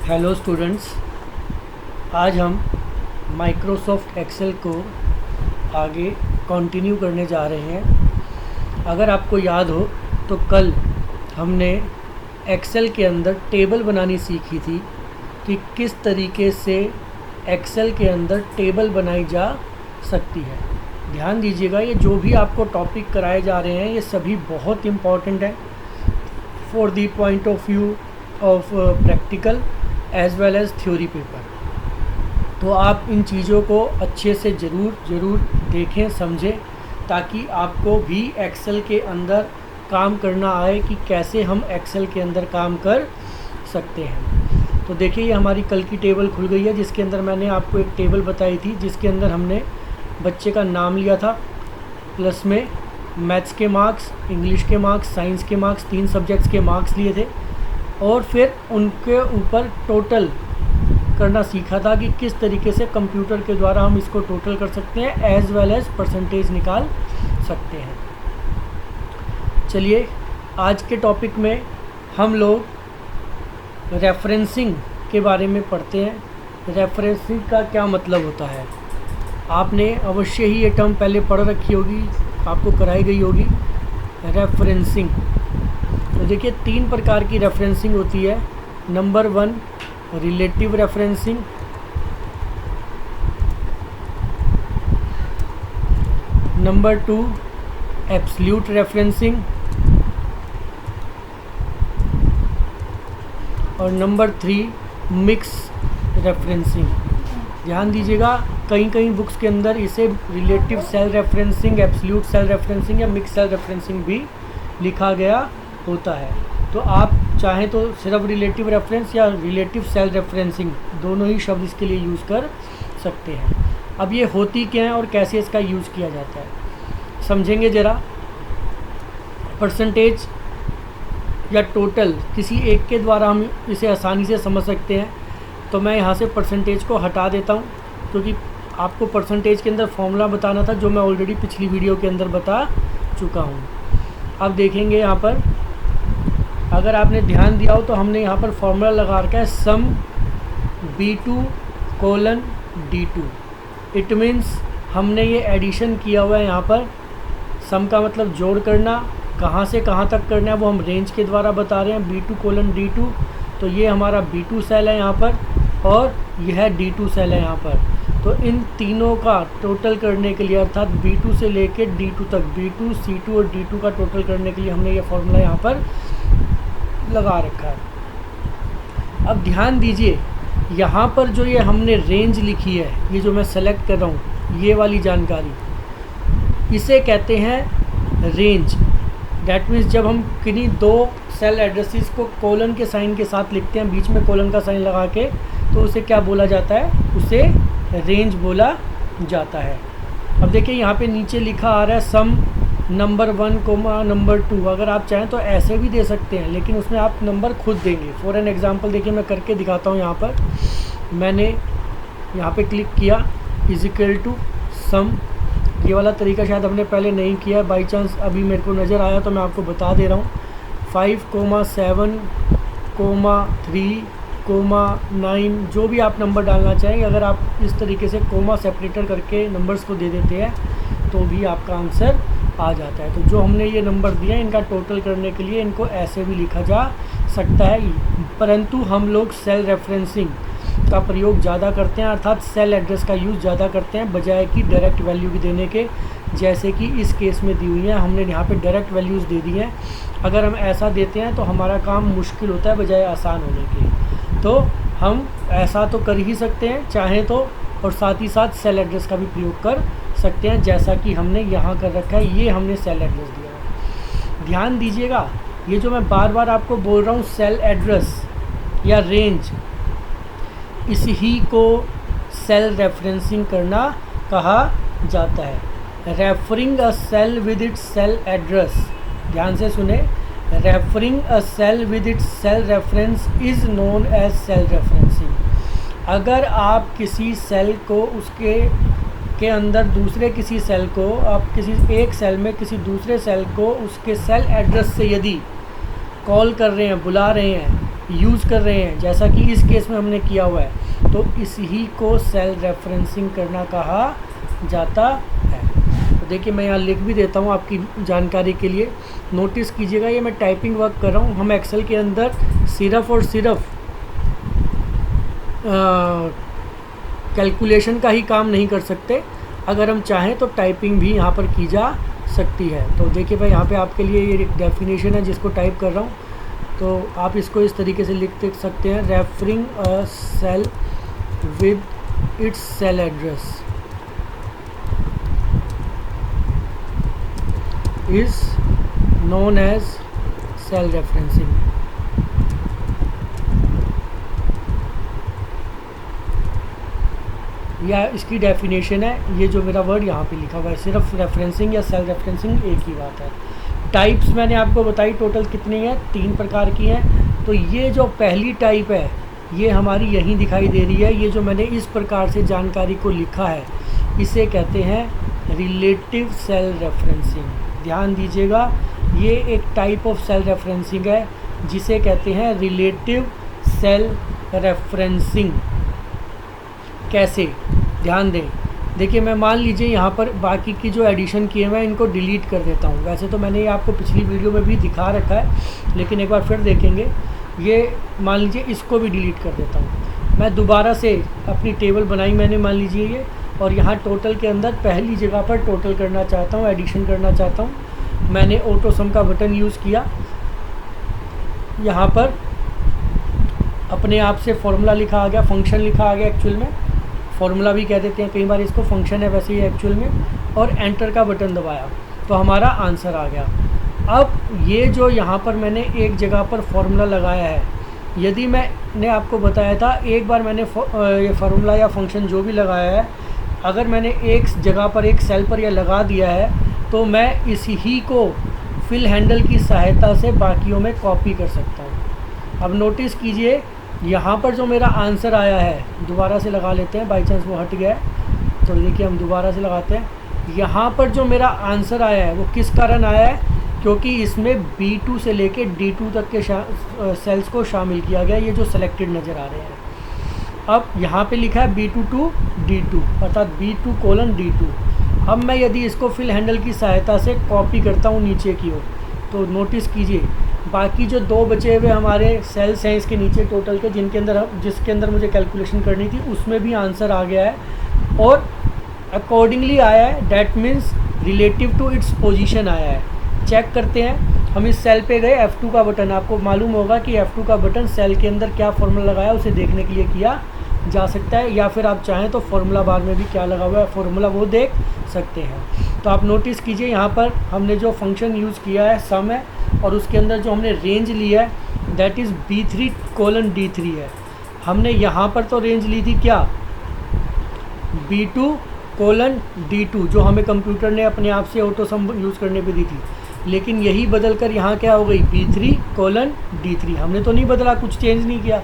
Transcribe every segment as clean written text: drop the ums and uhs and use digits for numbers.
Hello students, आज हम Microsoft Excel को आगे कंटिन्यू करने जा रहे हैं। अगर आपको याद हो तो कल हमने एक्सेल के अंदर टेबल बनानी सीखी थी कि किस तरीके से एक्सेल के अंदर टेबल बनाई जा सकती है। ध्यान दीजिएगा, ये जो भी आपको टॉपिक कराए जा रहे हैं ये सभी बहुत इम्पॉर्टेंट है for the point of view of practical as well as theory paper. तो आप इन चीज़ों को अच्छे से ज़रूर देखें, समझें, ताकि आपको भी एक्सेल के अंदर काम करना आए कि कैसे हम एक्सेल के अंदर काम कर सकते हैं। तो देखिए, ये हमारी कल की टेबल खुल गई है, जिसके अंदर मैंने आपको एक टेबल बताई थी जिसके अंदर हमने बच्चे का नाम लिया था, प्लस में मैथ्स के मार्क्स, इंग्लिश के मार्क्स, साइंस के मार्क्स, 3 सब्जेक्ट्स के मार्क्स लिए थे, और फिर उनके ऊपर टोटल करना सीखा था कि किस तरीके से कंप्यूटर के द्वारा हम इसको टोटल कर सकते हैं एज वेल एज परसेंटेज निकाल सकते हैं। चलिए, आज के टॉपिक में हम लोग रेफरेंसिंग के बारे में पढ़ते हैं। रेफरेंसिंग का क्या मतलब होता है, आपने अवश्य ही ये टर्म पहले पढ़ रखी होगी, आपको कराई गई होगी। रेफरेंसिंग, तो देखिए 3 प्रकार की रेफरेंसिंग होती है। Number 1 relative referencing, number 2 absolute referencing, और नंबर 3 मिक्स रेफरेंसिंग। ध्यान दीजिएगा, कई बुक्स के अंदर इसे relative cell referencing, absolute cell referencing या मिक्स सेल रेफरेंसिंग भी लिखा गया होता है। तो आप चाहें तो सिर्फ रिलेटिव रेफरेंस या रिलेटिव सेल रेफरेंसिंग दोनों ही शब्द इसके लिए यूज़ कर सकते हैं। अब ये होती क्या है और कैसे इसका यूज़ किया जाता है, समझेंगे ज़रा। परसेंटेज या टोटल किसी एक के द्वारा हम इसे आसानी से समझ सकते हैं। तो मैं यहाँ से परसेंटेज को हटा देता हूँ, क्योंकि आपको परसेंटेज के अंदर फॉर्मूला बताना था, जो मैं ऑलरेडी पिछली वीडियो के अंदर बता चुका हूँ। अब देखेंगे यहाँ पर, अगर आपने ध्यान दिया हो तो हमने यहाँ पर फॉर्मूला लगा रखा है सम B2:D2। इट मीन्स हमने ये एडिशन किया हुआ है। यहाँ पर सम का मतलब जोड़ करना, कहाँ से कहाँ तक करना है वो हम रेंज के द्वारा बता रहे हैं। B2:D2, तो ये हमारा B2 सेल है यहाँ पर, और यह D2 सेल है यहाँ पर। तो इन तीनों का टोटल करने के लिए, अर्थात B2 से लेकर D2 तक, B2, C2 और D2 का टोटल करने के लिए हमने ये फॉर्मूला यहाँ पर लगा रखा है। अब ध्यान दीजिए, यहाँ पर जो ये हमने रेंज लिखी है, ये जो मैं सेलेक्ट कर रहा हूँ, ये वाली जानकारी, इसे कहते हैं रेंज। डैट मीन्स जब हम किन्हीं 2 सेल एड्रेसेस को कोलन के साइन के साथ लिखते हैं, बीच में कोलन का साइन लगा के, तो उसे क्या बोला जाता है, उसे रेंज बोला जाता है। अब देखिए, यहाँ पे नीचे लिखा आ रहा है सम नंबर 1, नंबर 2। अगर आप चाहें तो ऐसे भी दे सकते हैं, लेकिन उसमें आप नंबर खुद देंगे। फॉर एन एग्जांपल देखिए, मैं करके दिखाता हूँ। यहाँ पर मैंने यहाँ पे क्लिक किया, इज इक्वल टू सम। ये वाला तरीका शायद हमने पहले नहीं किया, बाई चांस अभी मेरे को नज़र आया तो मैं आपको बता दे रहा हूँ। 5, 7, 3, 9, जो भी आप नंबर डालना चाहेंगे, अगर आप इस तरीके से कोमा सेपरेटर करके नंबर्स को दे देते हैं तो भी आपका आंसर आ जाता है। तो जो हमने ये नंबर दिए, इनका टोटल करने के लिए इनको ऐसे भी लिखा जा सकता है, परंतु हम लोग सेल रेफरेंसिंग का प्रयोग ज़्यादा करते हैं, अर्थात सेल एड्रेस का यूज़ ज़्यादा करते हैं बजाय कि डायरेक्ट वैल्यू की देने के, जैसे कि इस केस में दी हुई है। हमने यहाँ पे डायरेक्ट वैल्यूज़ दे दी हैं। अगर हम ऐसा देते हैं तो हमारा काम मुश्किल होता है बजाय आसान होने के। तो हम ऐसा तो कर ही सकते हैं चाहें तो, और साथ ही साथ सेल एड्रेस का भी प्रयोग कर सकते हैं, जैसा कि हमने यहाँ कर रखा है। ये हमने सेल एड्रेस दिया है। ध्यान दीजिएगा, ये जो मैं बार बार आपको बोल रहा हूँ सेल एड्रेस या रेंज, इस ही को सेल रेफरेंसिंग करना कहा जाता है। Referring a cell with its cell address, ध्यान से सुने, referring a cell with its cell reference is known as cell referencing. अगर आप किसी सेल को उसके के अंदर दूसरे किसी सेल को, आप किसी एक सेल में किसी दूसरे सेल को उसके सेल एड्रेस से यदि कॉल कर रहे हैं, बुला रहे हैं, यूज़ कर रहे हैं, जैसा कि इस केस में हमने किया हुआ है, तो इसी को सेल रेफरेंसिंग करना कहा जाता है। तो देखिए मैं यहाँ लिख भी देता हूँ आपकी जानकारी के लिए, नोटिस कीजिएगा ये मैं टाइपिंग वर्क कर रहा हूँ। हम एक्सेल के अंदर सिर्फ और सिर्फ कैलकुलेशन का ही काम नहीं कर सकते, अगर हम चाहें तो टाइपिंग भी यहाँ पर की जा सकती है। तो देखिए भाई यहाँ पे आपके लिए ये एक डेफिनेशन है जिसको टाइप कर रहा हूँ, तो आप इसको इस तरीके से लिख सकते हैं, referring a cell with its cell address is known as cell referencing. या इसकी डेफिनेशन है, ये जो मेरा वर्ड यहाँ पे लिखा हुआ है, सिर्फ रेफरेंसिंग या सेल रेफरेंसिंग एक ही बात है। टाइप्स मैंने आपको बताई टोटल कितनी है, 3 प्रकार की हैं। तो ये जो पहली टाइप है ये हमारी यहीं दिखाई दे रही है, ये जो मैंने इस प्रकार से जानकारी को लिखा है इसे कहते हैं रिलेटिव सेल रेफरेंसिंग। ध्यान दीजिएगा, ये एक टाइप ऑफ सेल रेफरेंसिंग है जिसे कहते हैं रिलेटिव सेल रेफरेंसिंग। कैसे, ध्यान दें, देखिए मैं मान लीजिए यहाँ पर बाकी की जो एडिशन किए हुए हैं इनको डिलीट कर देता हूँ। वैसे तो मैंने ये आपको पिछली वीडियो में भी दिखा रखा है, लेकिन एक बार फिर देखेंगे। ये मान लीजिए इसको भी डिलीट कर देता हूँ। मैं दोबारा से अपनी टेबल बनाई मैंने, मान लीजिए ये, और यहाँ टोटल के अंदर पहली जगह पर टोटल करना चाहता हूँ, एडिशन करना चाहता हूँ। मैंने ऑटो सम का बटन यूज़ किया, यहाँ पर अपने आप से फॉर्मूला लिखा आ गया, फंक्शन लिखा आ गया, एक्चुअल में फॉर्मूला भी कह देते हैं कई बार इसको, फंक्शन है वैसे ही एक्चुअल में, और एंटर का बटन दबाया तो हमारा आंसर आ गया। अब ये जो यहाँ पर मैंने एक जगह पर फॉर्मूला लगाया है, यदि मैंने आपको बताया था एक बार मैंने ये फार्मूला या फंक्शन जो भी लगाया है, अगर मैंने एक जगह पर एक सेल पर यह लगा दिया है तो मैं इसी को फिल हैंडल की सहायता से बाकियों में कॉपी कर सकता हूँ। अब नोटिस कीजिए यहाँ पर जो मेरा आंसर आया है, दोबारा से लगा लेते हैं, बाई चांस वो हट गया है तो देखिए हम दोबारा से लगाते हैं। यहाँ पर जो मेरा आंसर आया है वो किस कारण आया है, क्योंकि इसमें B2 से लेके D2 तक के सेल्स को शामिल किया गया, ये जो सेलेक्टेड नज़र आ रहे हैं। अब यहाँ पे लिखा है B2 to D2 अर्थात B2:D2। अब मैं यदि इसको फिल हैंडल की सहायता से कॉपी करता हूँ नीचे की ओर, तो नोटिस कीजिए बाकी जो 2 बचे हुए हमारे सेल्स हैं इसके नीचे टोटल के, जिसके अंदर मुझे कैलकुलेशन करनी थी, उसमें भी आंसर आ गया है और अकॉर्डिंगली आया है। That means relative to its position आया है। चेक करते हैं, हम इस सेल पे गए, F2 का बटन, आपको मालूम होगा कि F2 का बटन सेल के अंदर क्या फॉर्मूला लगाया उसे देखने के लिए किया जा सकता है, या फिर आप चाहें तो फॉर्मूला बार में भी क्या लगा हुआ है फॉर्मूला वो देख सकते हैं। तो आप नोटिस कीजिए यहाँ पर हमने जो फंक्शन यूज़ किया है सम है, और उसके अंदर जो हमने रेंज लिया है दैट इज़ B3:D3 है। हमने यहाँ पर तो रेंज ली थी क्या, B2:D2 जो हमें कंप्यूटर ने अपने आप से ऑटो सम यूज़ करने पे दी थी, लेकिन यही बदल कर यहाँ क्या हो गई B3:D3। हमने तो नहीं बदला, कुछ चेंज नहीं किया।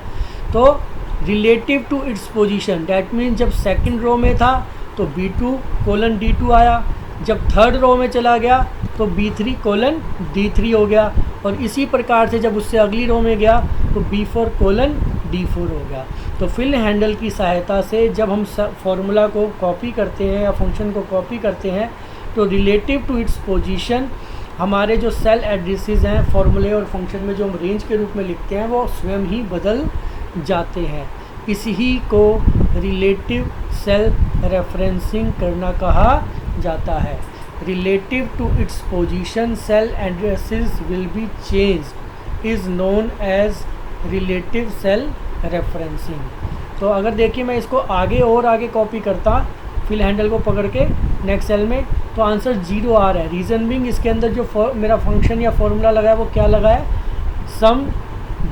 तो relative to its position, that mean जब सेकंड रो में था तो B2:D2 आया, जब थर्ड रो में चला गया तो B3:D3 हो गया, और इसी प्रकार से जब उससे अगली रो में गया तो B4:D4 हो गया। तो फिल हैंडल की सहायता से जब हम फॉर्मूला को कॉपी करते हैं या फंक्शन को कॉपी करते हैं तो रिलेटिव टू इट्स पोजीशन हमारे जो सेल एड्रेसेस हैं फॉर्मूले और फंक्शन में जो हम रेंज के रूप में लिखते हैं वो स्वयं ही बदल जाते हैं। इसी को रिलेटिव सेल रेफरेंसिंग करना कहा जाता है। Relative to its position cell addresses will be changed is known as relative cell referencing. तो अगर देखिए मैं इसको आगे और आगे कॉपी करता फिल हैंडल को पकड़ के नेक्स्ट सेल में, तो आंसर 0 आ रहा है। रीज़न बिंग इसके अंदर जो मेरा फंक्शन या फॉर्मूला लगा है वो क्या लगा है, सम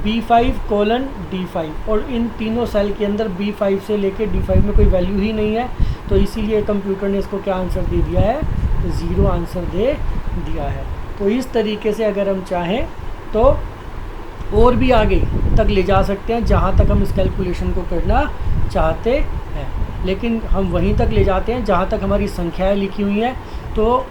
B5:D5, और इन तीनों सेल के अंदर B5 से लेके D5 में कोई वैल्यू ही नहीं है, तो इसीलिए कंप्यूटर ने इसको क्या आंसर दे दिया है, 0 आंसर दे दिया है। तो इस तरीके से अगर हम चाहें तो और भी आगे तक ले जा सकते हैं जहाँ तक हम इस कैलकुलेशन को करना चाहते हैं, लेकिन हम वहीं तक ले जाते हैं जहाँ तक हमारी संख्याएँ लिखी हुई हैं। तो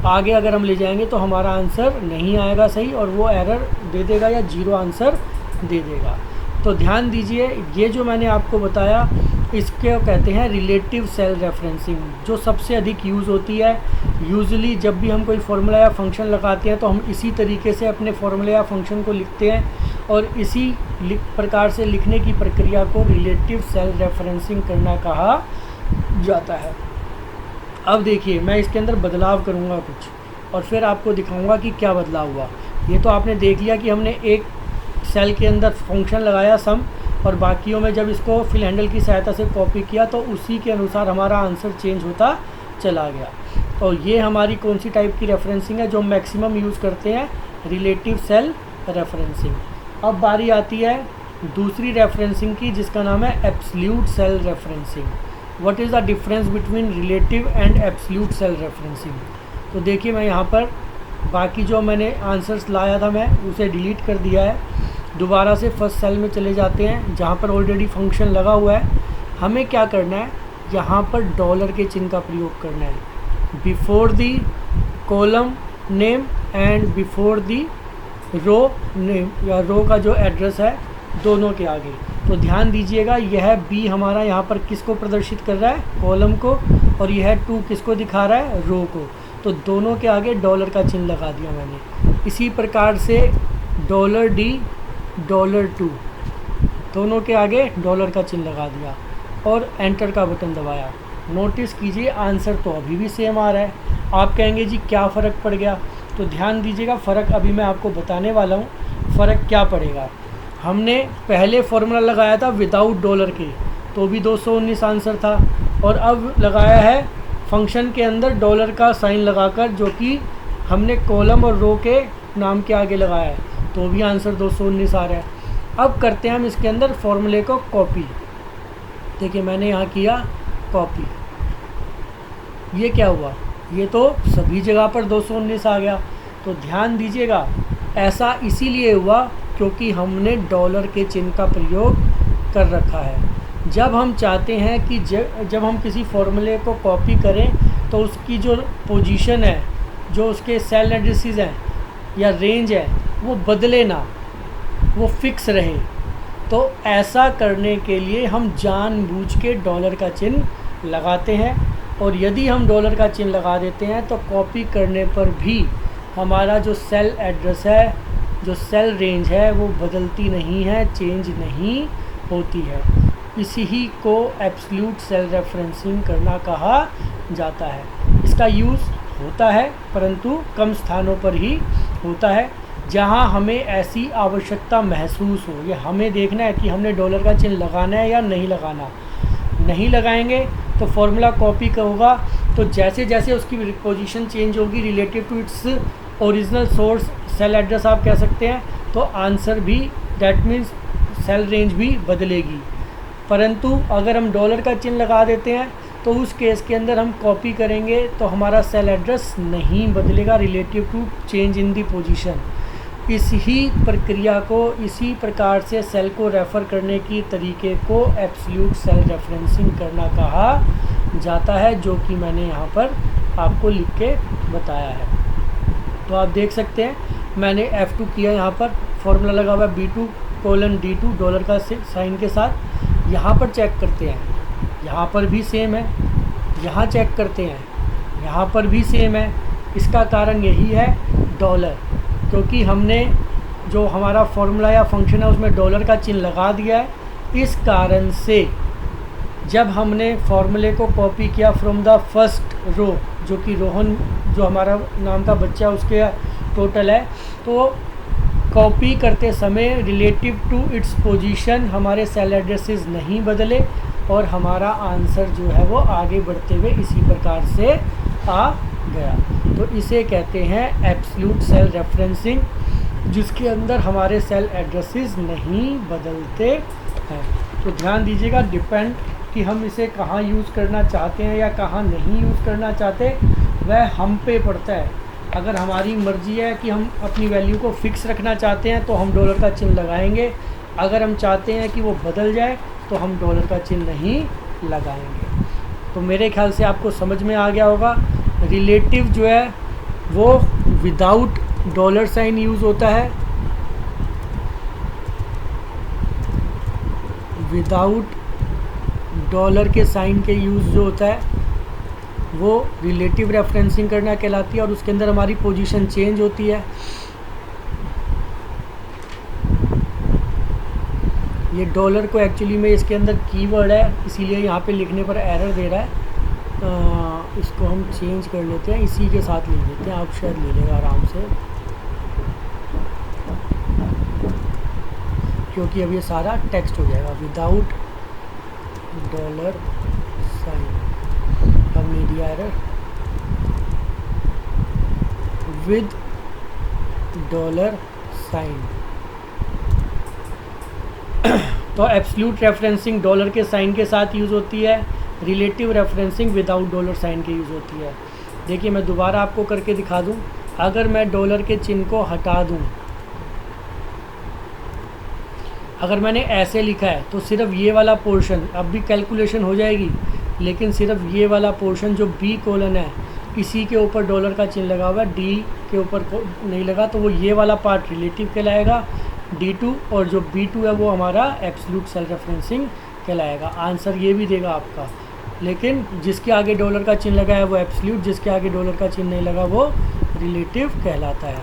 आगे अगर हम ले जाएंगे तो हमारा आंसर नहीं आएगा सही, और वो एरर दे देगा या 0 आंसर दे देगा। तो ध्यान दीजिए, ये जो मैंने आपको बताया इसके कहते हैं रिलेटिव सेल रेफरेंसिंग, जो सबसे अधिक यूज़ होती है। यूजुअली जब भी हम कोई फार्मूला या फंक्शन लगाते हैं तो हम इसी तरीके से अपने फार्मूला या फंक्शन को लिखते हैं और इसी प्रकार से लिखने की प्रक्रिया को रिलेटिव सेल रेफरेंसिंग करना कहा जाता है। अब देखिए, मैं इसके अंदर बदलाव करूँगा कुछ और फिर आपको दिखाऊँगा कि क्या बदलाव हुआ। ये तो आपने देख लिया कि हमने एक सेल के अंदर फंक्शन लगाया सम, और बाकियों में जब इसको फिल हैंडल की सहायता से कॉपी किया तो उसी के अनुसार हमारा आंसर चेंज होता चला गया। और ये हमारी कौन सी टाइप की रेफरेंसिंग है जो मैक्सिमम यूज़ करते हैं, रिलेटिव सेल रेफरेंसिंग। अब बारी आती है दूसरी रेफरेंसिंग की, जिसका नाम है absolute cell referencing. What is the difference between relative and absolute cell referencing. तो देखिए, मैं यहाँ पर बाकी जो मैंने आंसर्स लाया था मैं उसे डिलीट कर दिया है। दोबारा से फर्स्ट सेल में चले जाते हैं जहाँ पर ऑलरेडी फंक्शन लगा हुआ है। हमें क्या करना है, यहाँ पर डॉलर के चिन्ह का प्रयोग करना है before the column name and before the row name, या रो का जो एड्रेस है दोनों के आगे। तो ध्यान दीजिएगा, यह बी हमारा यहाँ पर किसको प्रदर्शित कर रहा है, कॉलम को, और यह 2 किसको दिखा रहा है, रो को। तो दोनों के आगे डॉलर का चिन्ह लगा दिया मैंने। इसी प्रकार से $D $2 दोनों के आगे डॉलर का चिन्ह लगा दिया और एंटर का बटन दबाया। नोटिस कीजिए, आंसर तो अभी भी सेम आ रहा है। आप कहेंगे जी क्या फ़र्क पड़ गया, तो ध्यान दीजिएगा, फ़र्क अभी मैं आपको बताने वाला हूँ। फ़र्क क्या पड़ेगा, हमने पहले फॉर्मूला लगाया था विदाउट डॉलर के, तो भी 219 आंसर था, और अब लगाया है फंक्शन के अंदर डॉलर का साइन लगाकर, जो कि हमने कॉलम और रो के नाम के आगे लगाया है, तो भी आंसर 219 आ रहा है। अब करते हैं हम इसके अंदर फॉर्मूले को कॉपी। देखिए, मैंने यहाँ किया कॉपी, ये क्या हुआ, ये तो सभी जगह पर 219 आ गया। तो ध्यान दीजिएगा, ऐसा इसीलिए हुआ क्योंकि हमने डॉलर के चिन्ह का प्रयोग कर रखा है। जब हम चाहते हैं कि जब हम किसी फॉर्मूले को कॉपी करें तो उसकी जो पोजीशन है, जो उसके सेल एड्रेसेस हैं या रेंज है, वो बदले ना, वो फिक्स रहे। तो ऐसा करने के लिए हम जानबूझ के डॉलर का चिन्ह लगाते हैं, और यदि हम डॉलर का चिन्ह लगा देते हैं तो कॉपी करने पर भी हमारा जो सेल एड्रेस है, जो सेल रेंज है, वो बदलती नहीं है, चेंज नहीं होती है। इसी ही को एब्सोल्यूट सेल रेफरेंसिंग करना कहा जाता है। इसका यूज़ होता है परंतु कम स्थानों पर ही होता है, जहां हमें ऐसी आवश्यकता महसूस हो। ये हमें देखना है कि हमने डॉलर का चिन्ह लगाना है या नहीं लगाना। नहीं लगाएंगे तो फॉर्मूला कॉपी का होगा, तो जैसे जैसे उसकी पोजीशन चेंज होगी relative to its original source cell address आप कह सकते हैं, तो आंसर भी, दैट मीन्स सेल रेंज भी बदलेगी। परंतु अगर हम डॉलर का चिन्ह लगा देते हैं तो उस केस के अंदर हम कॉपी करेंगे तो हमारा सेल एड्रेस नहीं बदलेगा relative to change in the position. इस ही प्रक्रिया को, इसी प्रकार से सेल को रेफ़र करने की तरीके को एब्सोल्यूट सेल रेफरेंसिंग करना कहा जाता है, जो कि मैंने यहाँ पर आपको लिख के बताया है। तो आप देख सकते हैं, मैंने F2 किया, यहाँ पर फॉर्मूला लगा हुआ है B2:D2 डॉलर का साइन के साथ। यहाँ पर चेक करते हैं, यहाँ पर भी सेम है, यहाँ चेक करते हैं, यहाँ पर भी सेम है। इसका कारण यही है डॉलर, क्योंकि हमने जो हमारा फॉर्मूला या फंक्शन है उसमें डॉलर का चिन्ह लगा दिया है। इस कारण से जब हमने फॉर्मूले को कॉपी किया फ्रॉम द फर्स्ट रो, जो कि रोहन जो हमारा नाम का बच्चा उसके टोटल है, तो कॉपी करते समय रिलेटिव टू इट्स पोजीशन हमारे सेल एड्रेसेस नहीं बदले और हमारा आंसर जो है वो आगे बढ़ते हुए इसी प्रकार से आ गया। तो इसे कहते हैं एब्सोल्यूट सेल रेफरेंसिंग, जिसके अंदर हमारे सेल एड्रेसेस नहीं बदलते हैं। तो ध्यान दीजिएगा, डिपेंड कि हम इसे कहाँ यूज़ करना चाहते हैं या कहाँ नहीं यूज़ करना चाहते, वह हम पे पड़ता है। अगर हमारी मर्ज़ी है कि हम अपनी वैल्यू को फ़िक्स रखना चाहते हैं तो हम डॉलर का चिन्ह लगाएंगे, अगर हम चाहते हैं कि वो बदल जाए तो हम डॉलर का चिन्ह नहीं लगाएंगे। तो मेरे ख्याल से आपको समझ में आ गया होगा। रिलेटिव जो है वो विदाउट डॉलर साइन यूज़ होता है, विदाउट डॉलर के साइन के यूज़ जो होता है वो रिलेटिव रेफरेंसिंग करना कहलाती है, और उसके अंदर हमारी पोजीशन चेंज होती है। ये डॉलर को एक्चुअली में इसके अंदर कीवर्ड है, इसीलिए यहाँ पे लिखने पर एरर दे रहा है। इसको हम चेंज कर लेते हैं, इसी के साथ ले लेते हैं, आप शायद ले लेगा आराम से, क्योंकि अब ये सारा टेक्स्ट हो जाएगा विदाउट डॉलर साइन। अब media error with dollar sign. तो एब्सोल्यूट रेफरेंसिंग डॉलर के साइन के साथ यूज़ होती है, relative referencing without dollar sign के यूज़ होती है। देखिए मैं दोबारा आपको करके दिखा दूं, अगर मैं डॉलर के चिन्ह को हटा दूं, अगर मैंने ऐसे लिखा है तो सिर्फ ये वाला पोर्शन, अब भी कैलकुलेशन हो जाएगी, लेकिन सिर्फ ये वाला पोर्शन जो बी कोलन है इसी के ऊपर डॉलर का चिन्ह लगा हुआ है, डी के ऊपर नहीं लगा, तो वो ये वाला पार्ट रिलेटिव कहलाएगा D2, और जो B2 है वो हमारा एब्सोल्यूट सेल्फ रेफरेंसिंग कहलाएगा। आंसर ये भी देगा आपका, लेकिन जिसके आगे डॉलर का चिन्ह लगा है वो एब्सोल्यूट, जिसके आगे डॉलर का चिन्ह नहीं लगा वो रिलेटिव कहलाता है।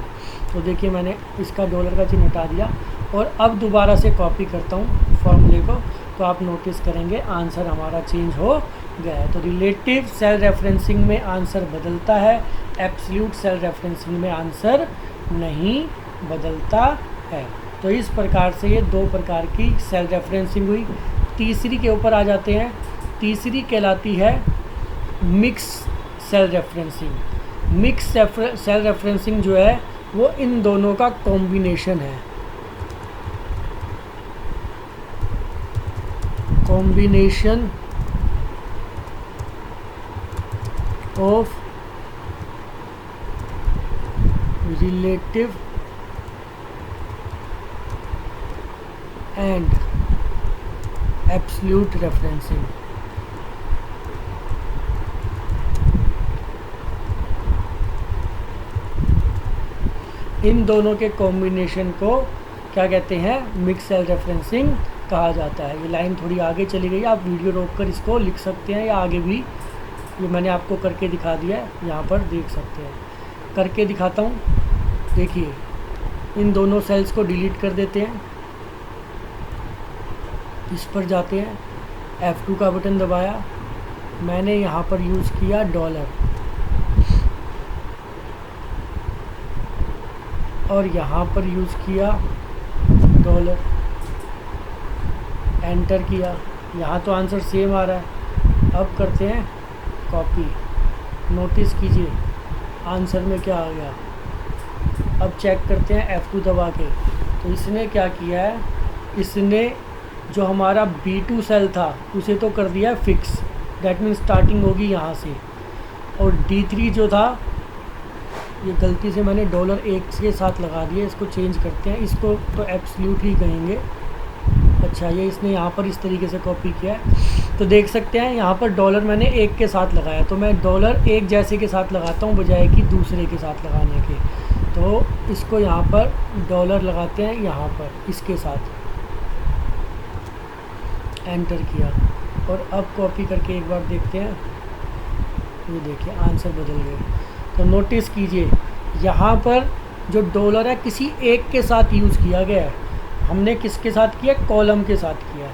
तो देखिए मैंने इसका डॉलर का चिन्ह हटा दिया, और अब दोबारा से कॉपी करता हूँ फॉर्मूले को, तो आप नोटिस करेंगे आंसर हमारा चेंज हो गया है। तो रिलेटिव सेल रेफरेंसिंग में आंसर बदलता है, एब्सोल्यूट सेल रेफरेंसिंग में आंसर नहीं बदलता है। तो इस प्रकार से ये दो प्रकार की सेल रेफरेंसिंग हुई। तीसरी के ऊपर आ जाते हैं, तीसरी कहलाती है mix cell referencing. Mix cell referencing जो है वो इन दोनों का कॉम्बिनेशन है, combination of relative and absolute referencing. इन दोनों के कॉम्बिनेशन को क्या कहते हैं, मिक्स सेल रेफरेंसिंग कहा जाता है। ये लाइन थोड़ी आगे चली गई, आप वीडियो रोककर इसको लिख सकते हैं, या आगे भी ये मैंने आपको करके दिखा दिया है, यहाँ पर देख सकते हैं। करके दिखाता हूँ, देखिए इन दोनों सेल्स को डिलीट कर देते हैं, इस पर जाते हैं, F2 का बटन दबाया, मैंने यहाँ पर यूज़ किया डॉलर, और यहाँ पर यूज़ किया डॉलर, एंटर किया, यहाँ तो आंसर सेम आ रहा है। अब करते हैं कॉपी, नोटिस कीजिए आंसर में क्या आ गया। अब चेक करते हैं F2 दबा के, तो इसने क्या किया है, इसने जो हमारा B2 सेल था उसे तो कर दिया है फिक्स, डैट मीन्स स्टार्टिंग होगी यहाँ से, और D3 जो था, ये गलती से मैंने डॉलर एक के साथ लगा दिया, इसको चेंज करते हैं, इसको तो एब्सोल्यूट ही कहेंगे। अच्छा, ये इसने यहाँ पर इस तरीके से कॉपी किया है, तो देख सकते हैं यहाँ पर डॉलर मैंने एक के साथ लगाया, तो मैं डॉलर एक जैसे के साथ लगाता हूँ बजाय कि दूसरे के साथ लगाने के। तो इसको यहाँ पर डॉलर लगाते हैं, यहाँ पर इसके साथ एंटर किया, और अब कॉपी करके एक बार देखते हैं, ये देखिए आंसर बदल गए। तो नोटिस कीजिए यहाँ पर जो डॉलर है किसी एक के साथ यूज़ किया गया है, हमने किसके साथ किया, कॉलम के साथ किया है।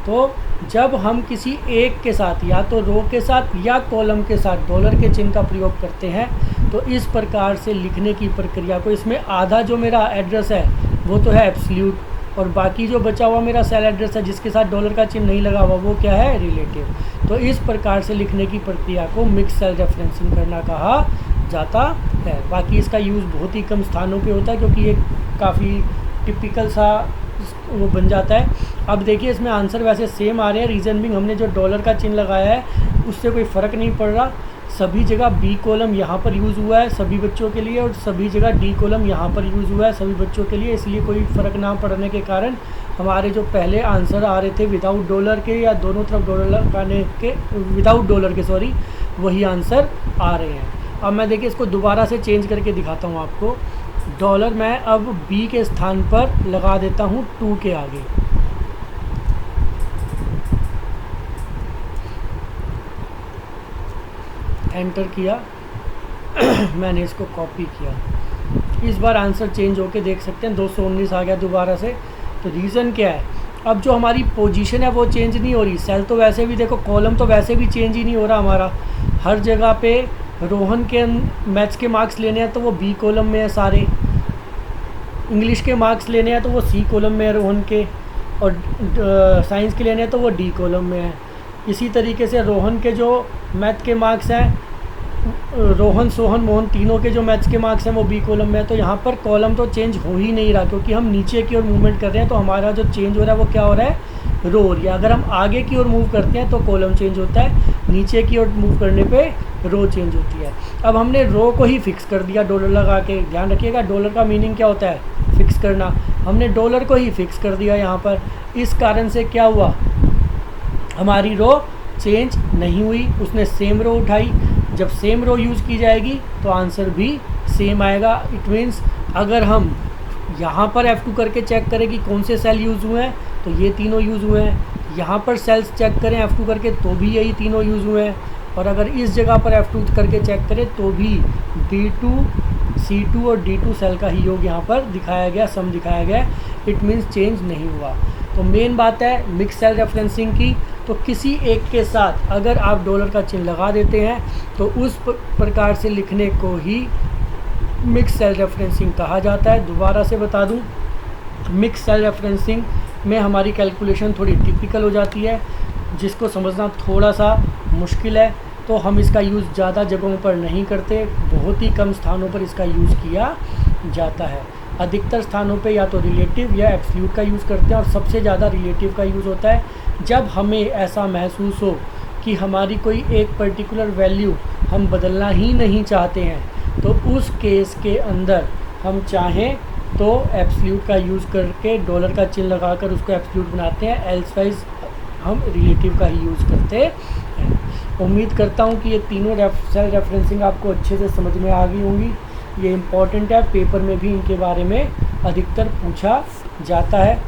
तो जब हम किसी एक के साथ, या तो रो के साथ या कॉलम के साथ डॉलर के चिन्ह का प्रयोग करते हैं, तो इस प्रकार से लिखने की प्रक्रिया को, इसमें आधा जो मेरा एड्रेस है वो तो है एब्सोल्यूट, और बाकी जो बचा हुआ मेरा सेल एड्रेस है जिसके साथ डॉलर का चिन्ह नहीं लगा हुआ वो क्या है, रिलेटिव। तो इस प्रकार से लिखने की प्रक्रिया को मिक्स सेल रेफरेंसिंग करना कहा जाता है। बाकी इसका यूज़ बहुत ही कम स्थानों पे होता है, क्योंकि ये काफ़ी टिपिकल सा वो बन जाता है। अब देखिए इसमें आंसर वैसे सेम आ रहे हैं, रीज़न बिंग हमने जो डॉलर का चिन्ह लगाया है उससे कोई फ़र्क नहीं पड़ रहा, सभी जगह बी कॉलम यहाँ पर यूज़ हुआ है सभी बच्चों के लिए, और सभी जगह डी कॉलम यहाँ पर यूज़ हुआ है सभी बच्चों के लिए, इसलिए कोई फ़र्क ना पड़ने के कारण हमारे जो पहले आंसर आ रहे थे विदाउट डॉलर के, या दोनों तरफ डॉलर लगाने के, विदाउट डॉलर के सॉरी, वही आंसर आ रहे हैं। अब मैं देखिए इसको दोबारा से चेंज करके दिखाता हूँ आपको। डॉलर मैं अब बी के स्थान पर लगा देता हूँ 2 के आगे, एंटर किया मैंने इसको कॉपी किया, इस बार आंसर चेंज होके देख सकते हैं 219 आ गया दोबारा से। तो रीज़न क्या है, अब जो हमारी पोजीशन है वो चेंज नहीं हो रही, सेल तो वैसे भी देखो, कॉलम तो वैसे भी चेंज ही नहीं हो रहा हमारा। हर जगह पे रोहन के मैथ्स के मार्क्स लेने हैं तो वो बी कॉलम में है सारे, इंग्लिश के मार्क्स लेने हैं तो वो सी कॉलम में है रोहन के, और साइंस के लेने हैं तो वो डी कॉलम में है। इसी तरीके से रोहन के जो मैथ के मार्क्स हैं, रोहन सोहन मोहन तीनों के जो मैथ्स के मार्क्स हैं वो बी कॉलम में है। तो यहाँ पर कॉलम तो चेंज हो ही नहीं रहा, क्योंकि हम नीचे की ओर मूवमेंट कर रहे हैं, तो हमारा जो चेंज हो रहा है वो क्या हो रहा है, रो हो रही है। अगर हम आगे की ओर मूव करते हैं तो कॉलम चेंज होता है, नीचे की ओर मूव करने पे रो चेंज होती है। अब हमने रो को ही फिक्स कर दिया डॉलर लगा के, ध्यान रखिएगा डॉलर का मीनिंग क्या होता है, फिक्स करना। हमने डॉलर को ही फिक्स कर दिया यहाँ पर, इस कारण से क्या हुआ, हमारी रो चेंज नहीं हुई, उसने सेम रो उठाई। जब सेम रो यूज़ की जाएगी तो आंसर भी सेम आएगा। इट मीन्स अगर हम यहाँ पर F2 करके चेक करें कि कौन से सेल यूज़ हुए हैं, तो ये तीनों यूज़ हुए हैं। यहाँ पर सेल्स चेक करें F2 करके तो भी यही तीनों यूज़ हुए हैं। और अगर इस जगह पर F2 करके चेक करें तो भी D2, C2 और D2 सेल का ही योग यहाँ पर दिखाया गया, सम दिखाया गया। इट मीन्स चेंज नहीं हुआ। तो मेन बात है मिक्स सेल रेफरेंसिंग की। तो किसी एक के साथ अगर आप डॉलर का चिन्ह लगा देते हैं तो उस प्रकार से लिखने को ही मिक्स सेल रेफरेंसिंग कहा जाता है। दोबारा से बता दूं, मिक्स सेल रेफरेंसिंग में हमारी कैलकुलेशन थोड़ी टिपिकल हो जाती है, जिसको समझना थोड़ा सा मुश्किल है। तो हम इसका यूज़ ज़्यादा जगहों पर नहीं करते, बहुत ही कम स्थानों पर इसका यूज़ किया जाता है। अधिकतर स्थानों पे या तो रिलेटिव या एब्सोल्यूट का यूज़ करते हैं, और सबसे ज़्यादा रिलेटिव का यूज़ होता है जब हमें ऐसा महसूस हो कि हमारी कोई एक पर्टिकुलर वैल्यू हम बदलना ही नहीं चाहते हैं। तो उस केस के अंदर हम चाहें तो एब्सोल्यूट का यूज़ करके डॉलर का चिन्ह लगाकर उसको एब्सोल्यूट बनाते हैं, एल्सवाइज हम रिलेटिव का ही यूज़ करते हैं। उम्मीद करता हूँ कि ये तीनों सेल रेफरेंसिंग आपको अच्छे से समझ में आ गई होंगी। ये इम्पॉर्टेंट है, पेपर में भी इनके बारे में अधिकतर पूछा जाता है।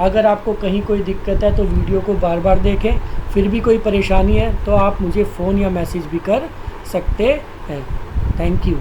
अगर आपको कहीं कोई दिक्कत है तो वीडियो को बार बार देखें, फिर भी कोई परेशानी है तो आप मुझे फ़ोन या मैसेज भी कर सकते हैं। Thank you.